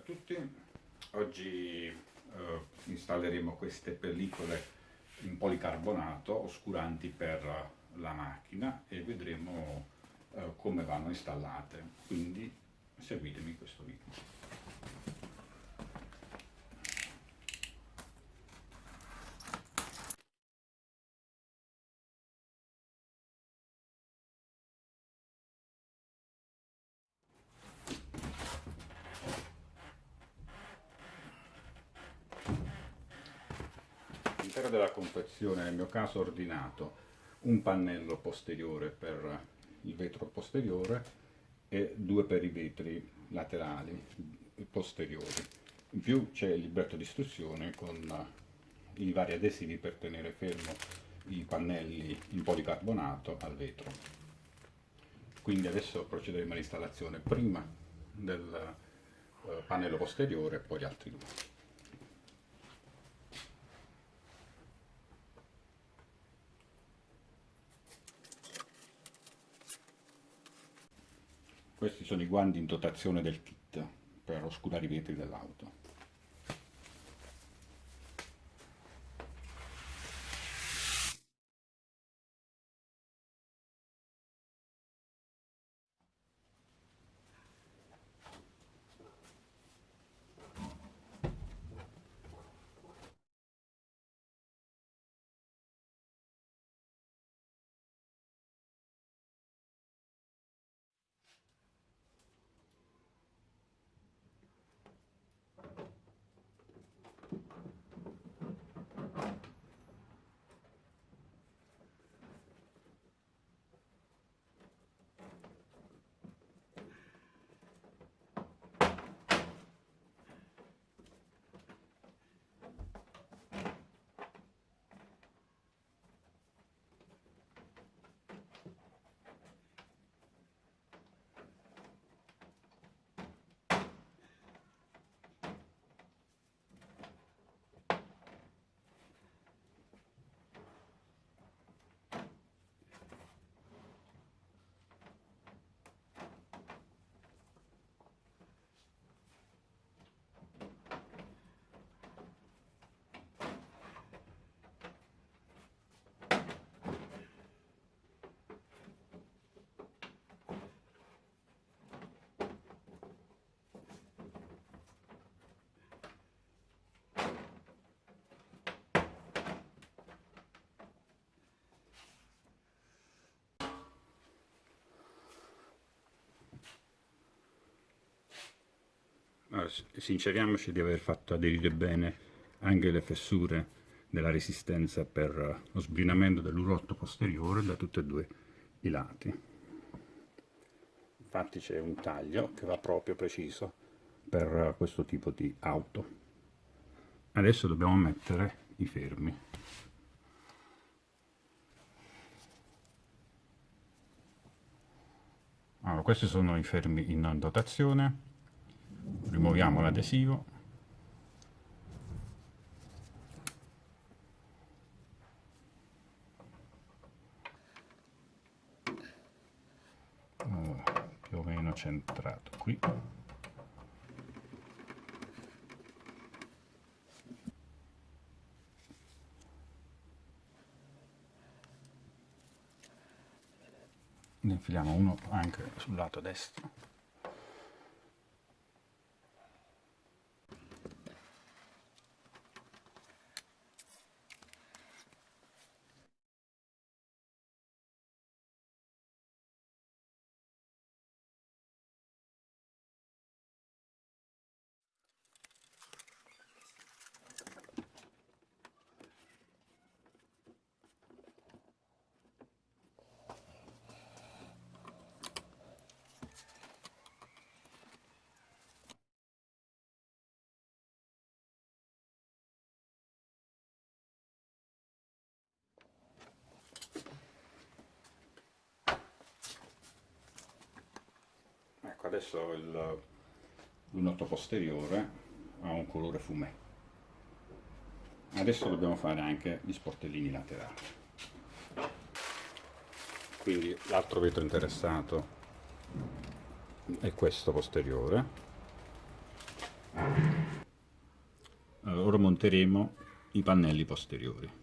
tutti, oggi installeremo queste pellicole in policarbonato oscuranti per la macchina e vedremo come vanno installate, quindi seguitemi in questo video. All'interno della confezione, nel mio caso, ho ordinato un pannello posteriore per il vetro posteriore e due per i vetri laterali posteriori. In più c'è il libretto di istruzione con i vari adesivi per tenere fermo i pannelli in policarbonato al vetro. Quindi adesso procederemo all'installazione prima del pannello posteriore e poi gli altri due. Questi sono i guanti in dotazione del kit per oscurare i vetri dell'auto. Sinceriamoci di aver fatto aderire bene anche le fessure della resistenza per lo sbrinamento dell'urotto posteriore da tutti e due i lati. Infatti c'è un taglio che va proprio preciso per questo tipo di auto. Adesso dobbiamo mettere i fermi. Allora, questi sono i fermi in dotazione. Rimuoviamo l'adesivo. Più o meno centrato qui. Ne infiliamo uno anche sul lato destro. Ecco, adesso il lunotto posteriore ha un colore fumé. Adesso dobbiamo fare anche gli sportellini laterali. Quindi l'altro vetro interessato è questo posteriore. monteremo i pannelli posteriori.